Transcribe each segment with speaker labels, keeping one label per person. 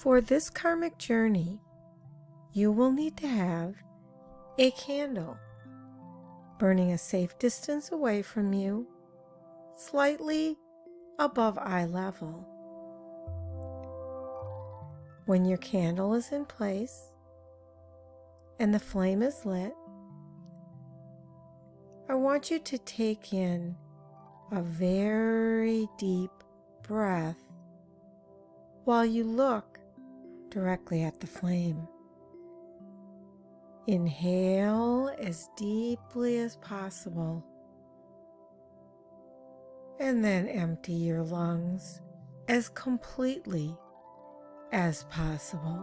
Speaker 1: For this karmic journey, you will need to have a candle burning a safe distance away from you, slightly above eye level. When your candle is in place and the flame is lit, I want you to take in a very deep breath while you look directly at the flame. Inhale as deeply as possible, and then empty your lungs as completely as possible.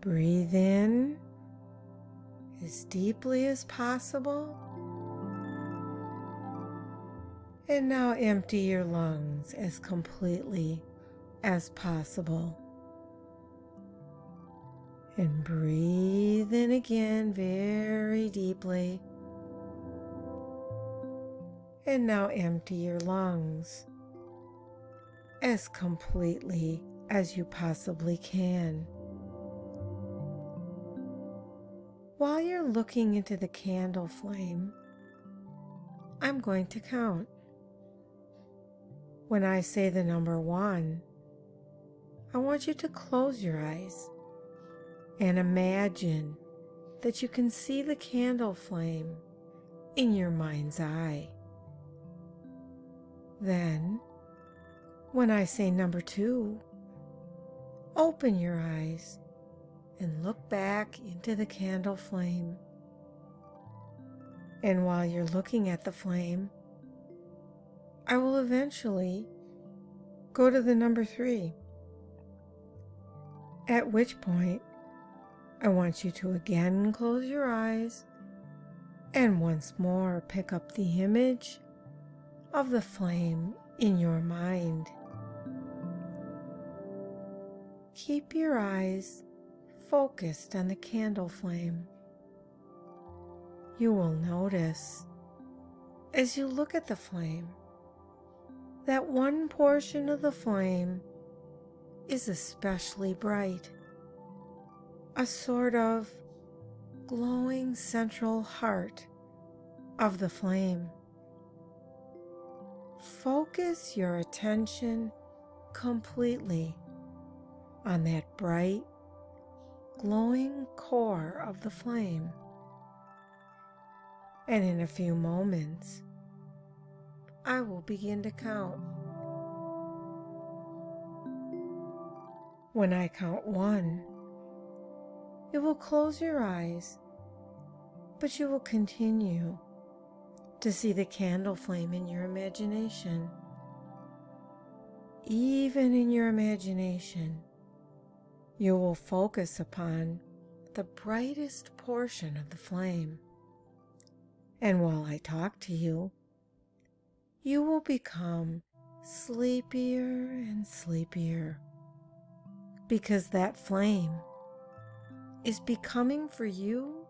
Speaker 1: Breathe in as deeply as possible, and now empty your lungs as completely as possible. And breathe in again very deeply. And now empty your lungs as completely as you possibly can. While you're looking into the candle flame, I'm going to count. When I say the number 1, I want you to close your eyes and imagine that you can see the candle flame in your mind's eye. Then, when I say number 2, open your eyes and look back into the candle flame. And while you're looking at the flame, I will eventually go to the number 3, at which point I want you to again close your eyes and once more pick up the image of the flame in your mind. Keep your eyes focused on the candle flame. You will notice, as you look at the flame, that one portion of the flame is especially bright. A sort of glowing central heart of the flame. Focus your attention completely on that bright, glowing core of the flame. And in a few moments, I will begin to count. When I count 1, you will close your eyes, but you will continue to see the candle flame in your imagination. Even in your imagination, you will focus upon the brightest portion of the flame. And while I talk to you, you will become sleepier and sleepier, because that flame is becoming for you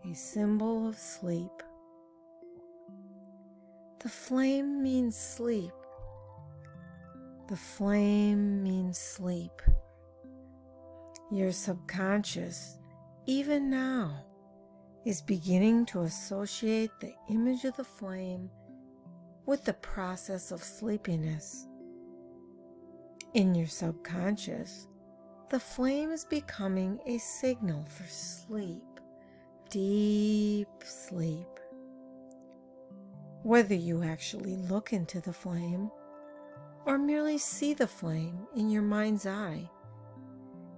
Speaker 1: a symbol of sleep. The flame means sleep. The flame means sleep. Your subconscious, even now, is beginning to associate the image of the flame with the process of sleepiness. In your subconscious, the flame is becoming a signal for sleep, deep sleep. Whether you actually look into the flame or merely see the flame in your mind's eye,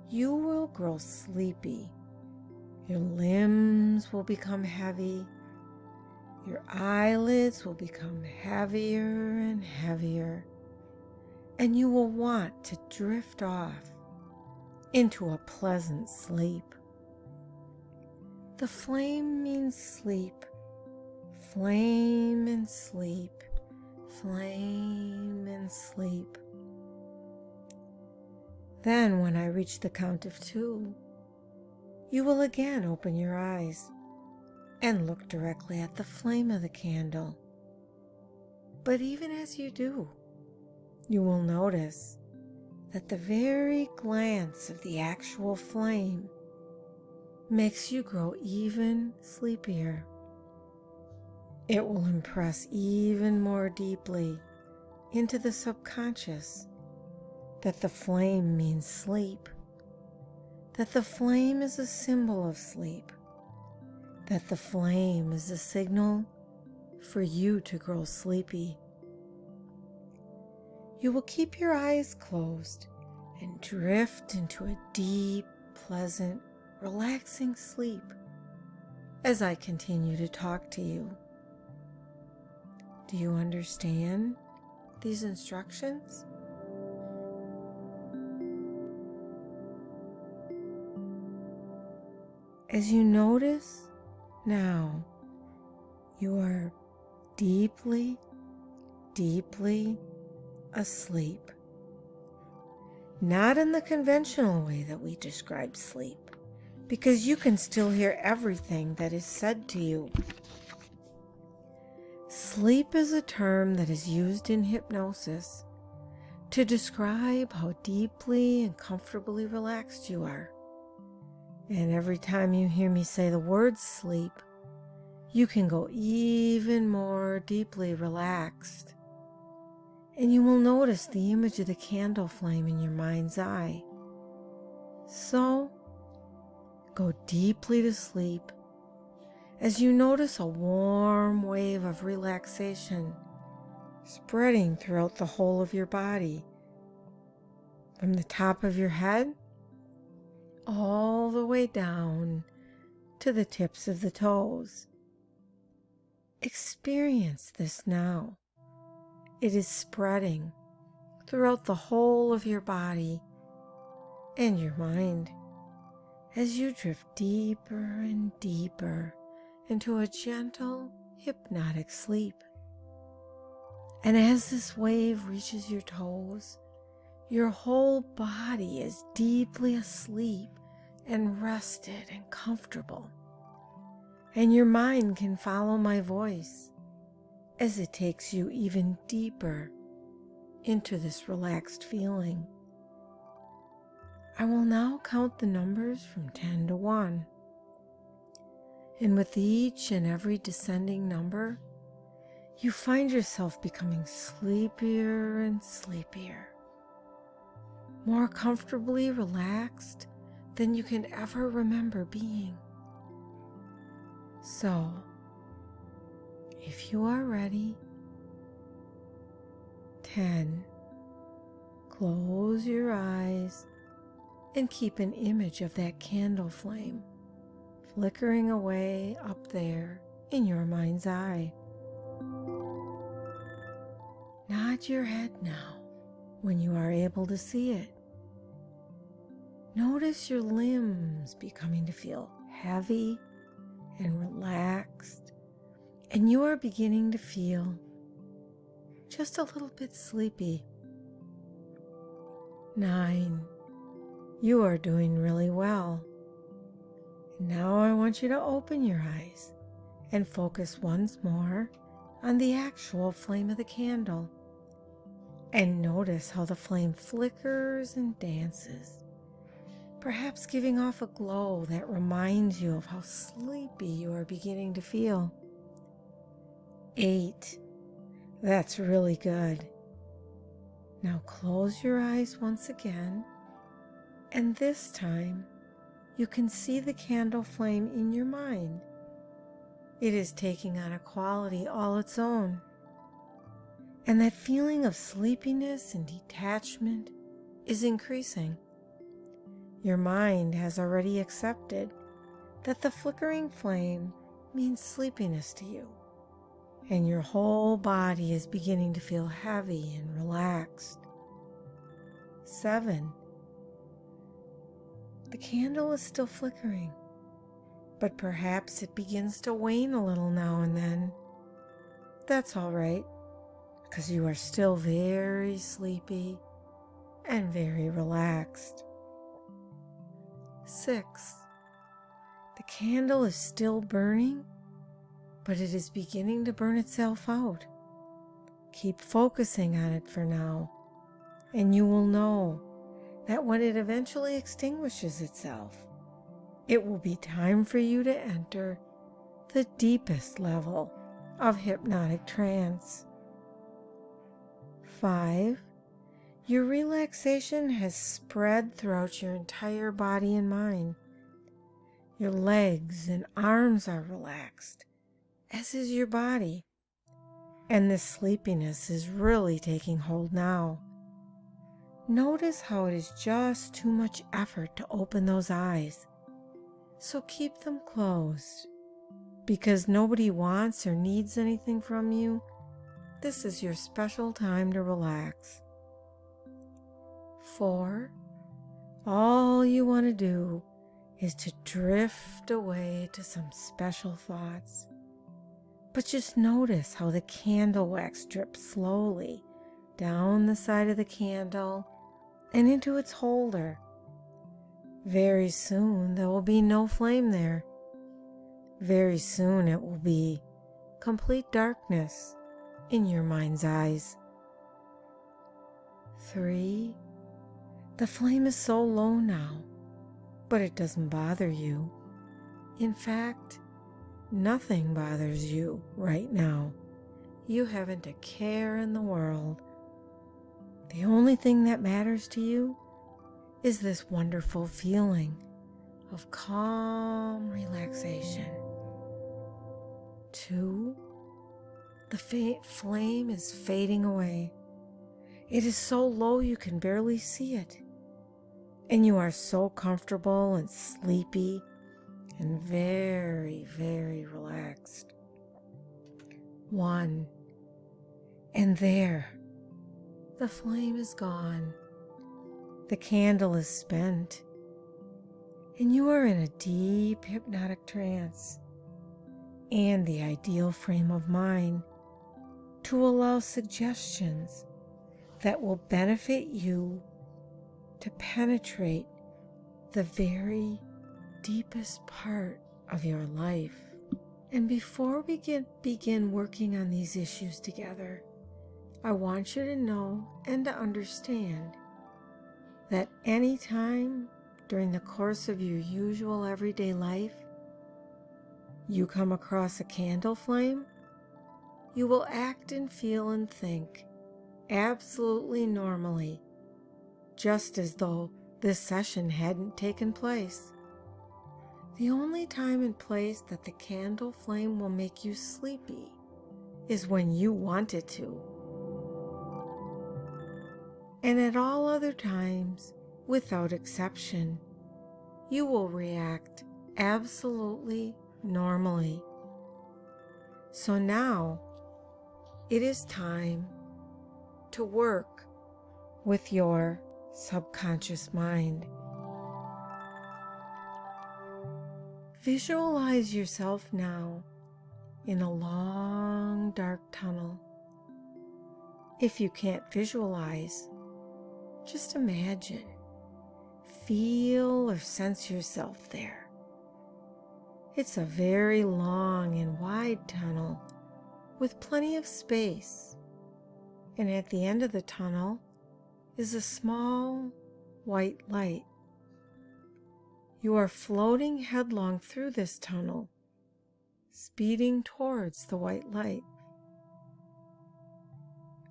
Speaker 1: you will grow sleepy. Your limbs will become heavy. Your eyelids will become heavier and heavier, and you will want to drift off into a pleasant sleep. The flame means sleep. Flame and sleep. Flame and sleep. Then, when I reach the count of 2, you will again open your eyes and look directly at the flame of the candle. But even as you do, you will notice that the very glance of the actual flame makes you grow even sleepier. It will impress even more deeply into the subconscious that the flame means sleep, that the flame is a symbol of sleep, that the flame is a signal for you to grow sleepy. You will keep your eyes closed and drift into a deep, pleasant, relaxing sleep as I continue to talk to you. Do you understand these instructions? As you notice now, you are deeply, deeply asleep. Not in the conventional way that we describe sleep, because you can still hear everything that is said to you. Sleep is a term that is used in hypnosis to describe how deeply and comfortably relaxed you are. And every time you hear me say the word sleep, you can go even more deeply relaxed. And you will notice the image of the candle flame in your mind's eye. So, go deeply to sleep as you notice a warm wave of relaxation spreading throughout the whole of your body, from the top of your head all the way down to the tips of the toes. Experience this now. It is spreading throughout the whole of your body and your mind as you drift deeper and deeper into a gentle, hypnotic sleep. And as this wave reaches your toes, your whole body is deeply asleep and rested and comfortable. And your mind can follow my voice as it takes you even deeper into this relaxed feeling. I will now count the numbers from 10 to 1. And with each and every descending number, you find yourself becoming sleepier and sleepier, more comfortably relaxed than you can ever remember being. So, if you are ready, 10, close your eyes and keep an image of that candle flame flickering away up there in your mind's eye. Nod your head now when you are able to see it. Notice your limbs becoming to feel heavy and relaxed, and you are beginning to feel just a little bit sleepy. 9. You are doing really well. Now I want you to open your eyes and focus once more on the actual flame of the candle. And notice how the flame flickers and dances, perhaps giving off a glow that reminds you of how sleepy you are beginning to feel. 8. That's really good. Now close your eyes once again, and this time you can see the candle flame in your mind. It is taking on a quality all its own. And that feeling of sleepiness and detachment is increasing. Your mind has already accepted that the flickering flame means sleepiness to you, and your whole body is beginning to feel heavy and relaxed. 7. The candle is still flickering, but perhaps it begins to wane a little now and then. That's all right, because you are still very sleepy and very relaxed. 6. The candle is still burning, but it is beginning to burn itself out. Keep focusing on it for now, and you will know that when it eventually extinguishes itself, it will be time for you to enter the deepest level of hypnotic trance. 5. Your relaxation has spread throughout your entire body and mind. Your legs and arms are relaxed, as is your body. And this sleepiness is really taking hold now. Notice how it is just too much effort to open those eyes. So keep them closed. Because nobody wants or needs anything from you, this is your special time to relax. 4. All you want to do is to drift away to some special thoughts. But just notice how the candle wax drips slowly down the side of the candle and into its holder. Very soon there will be no flame there. Very soon it will be complete darkness in your mind's eyes. 3. The flame is so low now, but it doesn't bother you. In fact, nothing bothers you right now. You haven't a care in the world. The only thing that matters to you is this wonderful feeling of calm relaxation. 2. The flame is fading away. It is so low you can barely see it. And you are so comfortable and sleepy and very, very relaxed. 1. And there, the flame is gone. The candle is spent. And you are in a deep hypnotic trance and the ideal frame of mind to allow suggestions that will benefit you to penetrate the very deepest part of your life. And before we begin working on these issues together, I want you to know and to understand that any time during the course of your usual everyday life you come across a candle flame, you will act and feel and think absolutely normally, just as though this session hadn't taken place. The only time and place that the candle flame will make you sleepy is when you want it to. And at all other times, without exception, you will react absolutely normally. So now, it is time to work with your subconscious mind. Visualize yourself now in a long, dark tunnel. If you can't visualize, just imagine, feel or sense yourself there. It's a very long and wide tunnel with plenty of space, and at the end of the tunnel is a small white light. You are floating headlong through this tunnel, speeding towards the white light.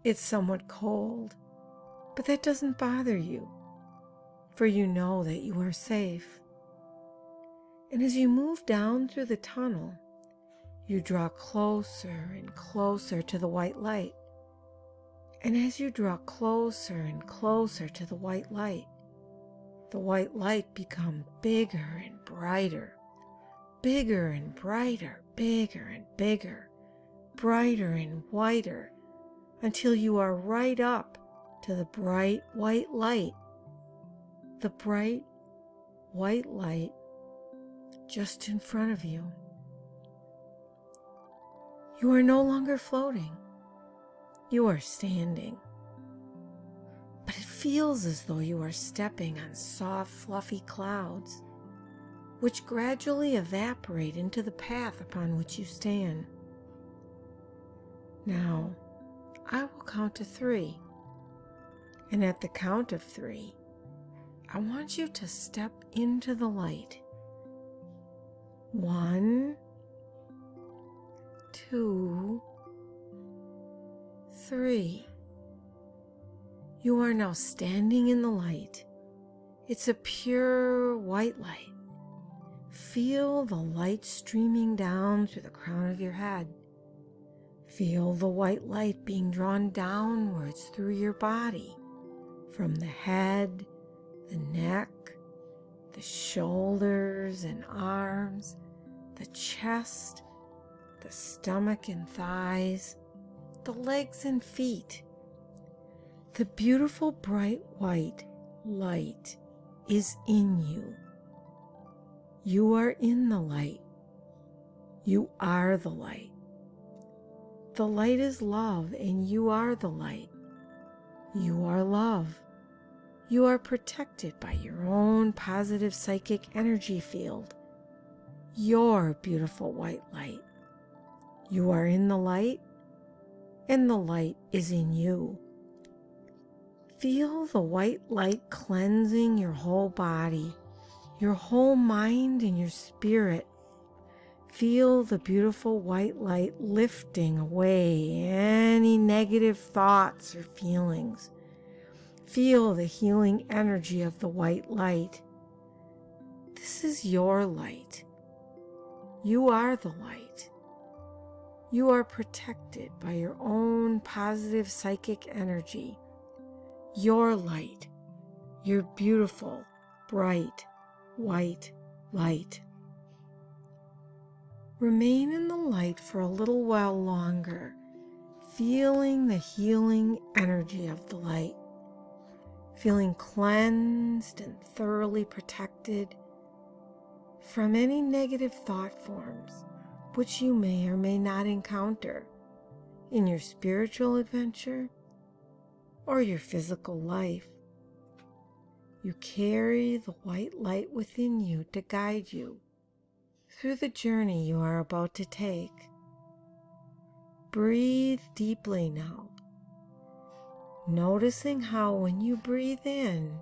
Speaker 1: It's somewhat cold, but that doesn't bother you, for you know that you are safe. And as you move down through the tunnel, you draw closer and closer to the white light. And as you draw closer and closer to the white light becomes bigger and brighter, bigger and brighter, bigger and bigger, brighter and whiter, until you are right up to the bright white light. The bright white light just in front of you. You are no longer floating. You are standing. But it feels as though you are stepping on soft, fluffy clouds, which gradually evaporate into the path upon which you stand. Now, I will count to 3. And at the count of 3, I want you to step into the light. 1, 2, 3. You are now standing in the light. It's a pure white light. Feel the light streaming down through the crown of your head. Feel the white light being drawn downwards through your body, from the head, the neck, the shoulders and arms, the chest, the stomach and thighs, the legs and feet. The beautiful bright white light is in you. You are in the light. You are the light. The light is love, and you are the light. You are love. You are protected by your own positive psychic energy field. Your beautiful white light. You are in the light, and the light is in you. Feel the white light cleansing your whole body, your whole mind and your spirit. Feel the beautiful white light lifting away any negative thoughts or feelings. Feel the healing energy of the white light. This is your light. You are the light. You are protected by your own positive psychic energy. Your light, your beautiful, bright, white light. Remain in the light for a little while longer, feeling the healing energy of the light, feeling cleansed and thoroughly protected from any negative thought forms which you may or may not encounter in your spiritual adventure or your physical life. You carry the white light within you to guide you through the journey you are about to take. Breathe deeply now, noticing how when you breathe in,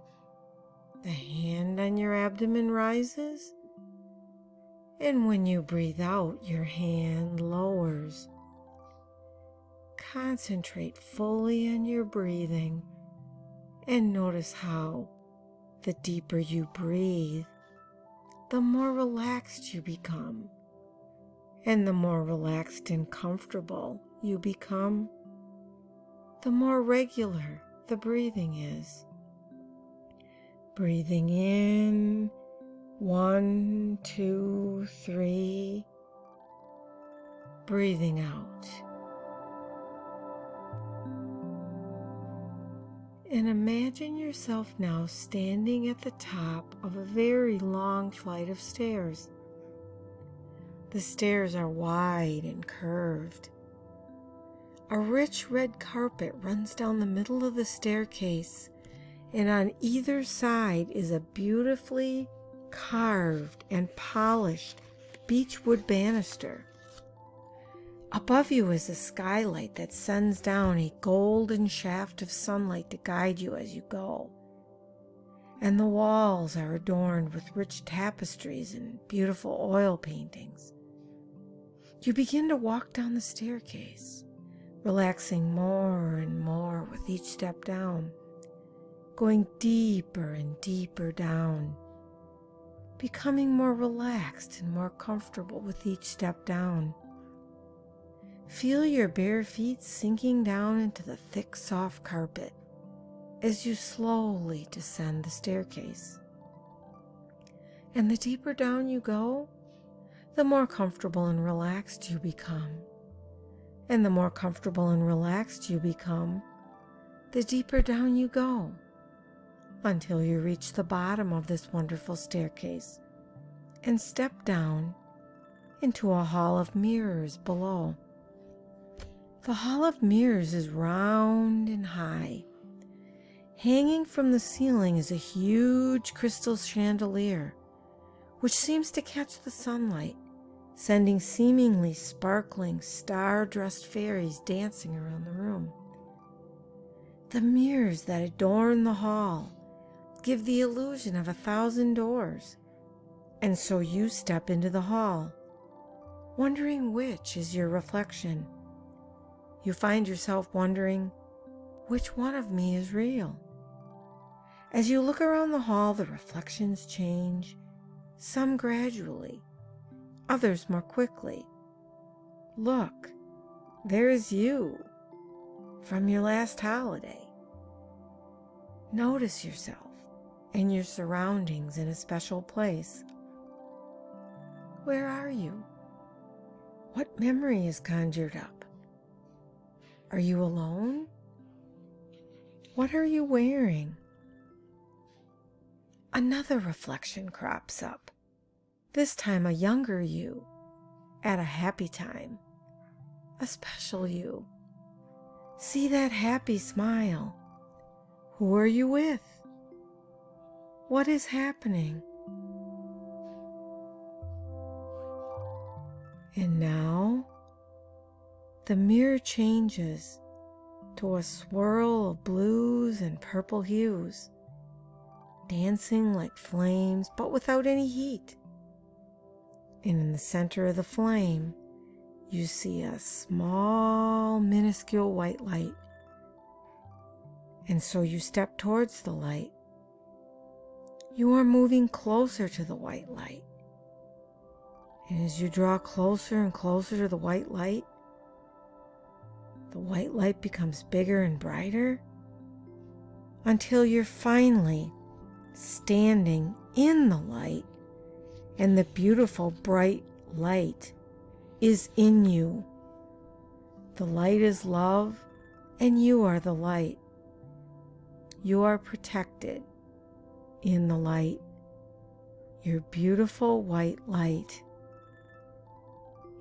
Speaker 1: the hand on your abdomen rises, and when you breathe out, your hand lowers. Concentrate fully on your breathing and notice how the deeper you breathe, the more relaxed you become. And the more relaxed and comfortable you become, the more regular the breathing is. Breathing in, 1, 2, 3. Breathing out. And imagine yourself now standing at the top of a very long flight of stairs. The stairs are wide and curved. A rich red carpet runs down the middle of the staircase, and on either side is a beautifully carved and polished beechwood banister. Above you is a skylight that sends down a golden shaft of sunlight to guide you as you go. And the walls are adorned with rich tapestries and beautiful oil paintings. You begin to walk down the staircase, relaxing more and more with each step down, going deeper and deeper down, becoming more relaxed and more comfortable with each step down. Feel your bare feet sinking down into the thick, soft carpet as you slowly descend the staircase. And the deeper down you go, the more comfortable and relaxed you become. And the more comfortable and relaxed you become, the deeper down you go, until you reach the bottom of this wonderful staircase and step down into a hall of mirrors below. The hall of mirrors is round and high. Hanging from the ceiling is a huge crystal chandelier, which seems to catch the sunlight, sending seemingly sparkling, star-dressed fairies dancing around the room. The mirrors that adorn the hall give the illusion of 1,000 doors. And so you step into the hall, wondering which is your reflection. You find yourself wondering, which one of me is real? As you look around the hall, the reflections change, some gradually, others more quickly. Look, there is you from your last holiday. Notice yourself and your surroundings in a special place. Where are you? What memory is conjured up? Are you alone? What are you wearing? Another reflection crops up, this time a younger you, at a happy time, a special you. See that happy smile. Who are you with? What is happening? And now, the mirror changes to a swirl of blues and purple hues, dancing like flames, but without any heat. And in the center of the flame, you see a small, minuscule white light. And so you step towards the light. You are moving closer to the white light. And as you draw closer and closer to the white light becomes bigger and brighter until you're finally standing in the light, and the beautiful bright light is in you. The light is love, and you are the light. You are protected in the light, your beautiful white light.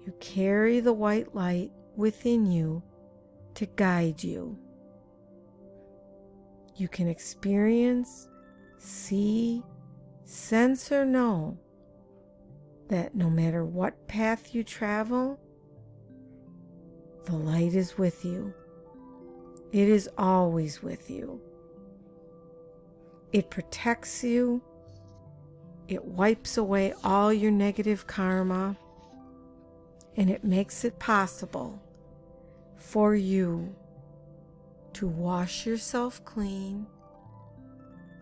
Speaker 1: You carry the white light within you to guide you. You can experience, see, sense, or know that no matter what path you travel, the light is with you. It is always with you. It protects you. It wipes away all your negative karma. And it makes it possible for you to wash yourself clean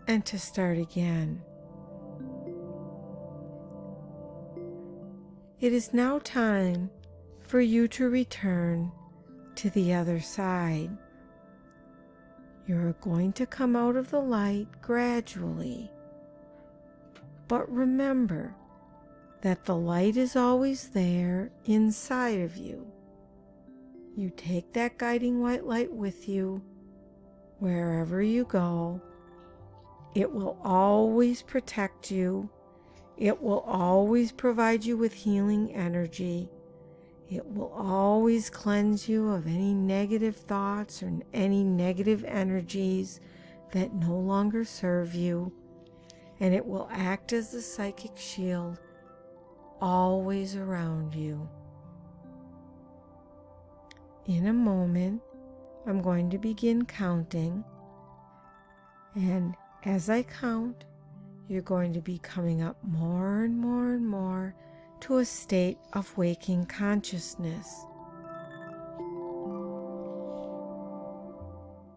Speaker 1: and to start again. It is now time for you to return to the other side. You're going to come out of the light gradually. But remember that the light is always there inside of you. You take that guiding white light with you wherever you go. It will always protect you. It will always provide you with healing energy. It will always cleanse you of any negative thoughts or any negative energies that no longer serve you. And it will act as the psychic shield always around you. In a moment, I'm going to begin counting. And as I count, you're going to be coming up more and more and more to a state of waking consciousness.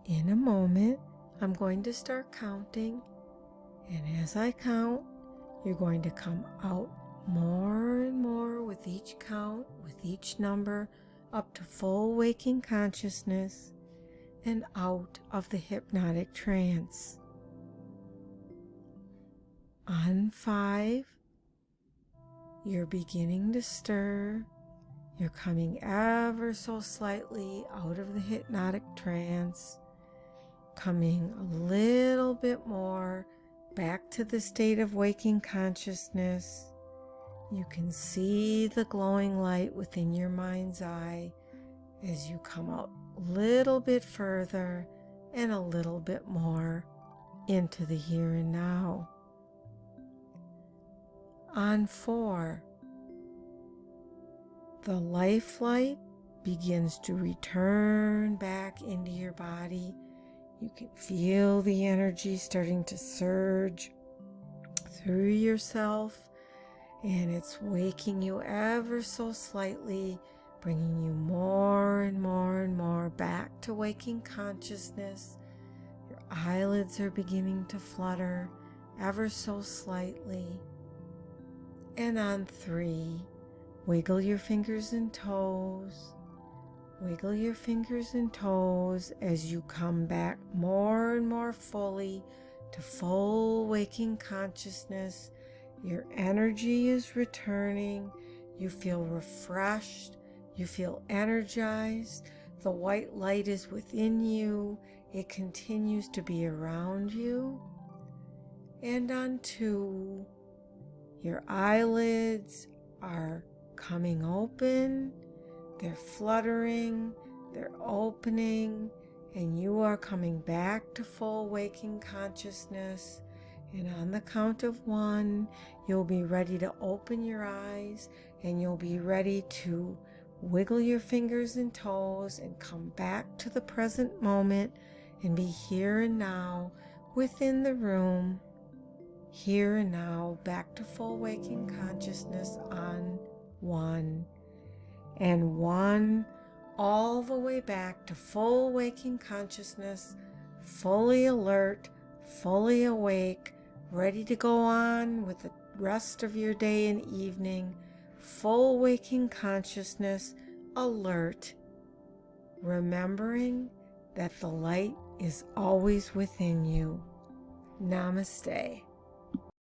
Speaker 1: In a moment, I'm going to start counting, and as I count, you're going to come out more and more with each count, with each number, up to full waking consciousness and out of the hypnotic trance. On 5, you're beginning to stir. You're coming ever so slightly out of the hypnotic trance, coming a little bit more back to the state of waking consciousness. You can see the glowing light within your mind's eye as you come out a little bit further and a little bit more into the here and now. On 4, the life light begins to return back into your body. You can feel the energy starting to surge through yourself, and it's waking you ever so slightly, bringing you more and more and more back to waking consciousness. Your eyelids are beginning to flutter ever so slightly. And on 3, wiggle your fingers and toes. Wiggle your fingers and toes as you come back more and more fully to full waking consciousness. Your energy is returning. You feel refreshed. You feel energized. The white light is within you. It continues to be around you. And on 2, your eyelids are coming open. They're fluttering, they're opening, and you are coming back to full waking consciousness. And on the count of 1, you'll be ready to open your eyes, and you'll be ready to wiggle your fingers and toes and come back to the present moment and be here and now within the room. Here and now, back to full waking consciousness on 1. And 1, all the way back to full waking consciousness, fully alert, fully awake, ready to go on with the rest of your day and evening, full waking consciousness, alert, remembering that the light is always within you. Namaste.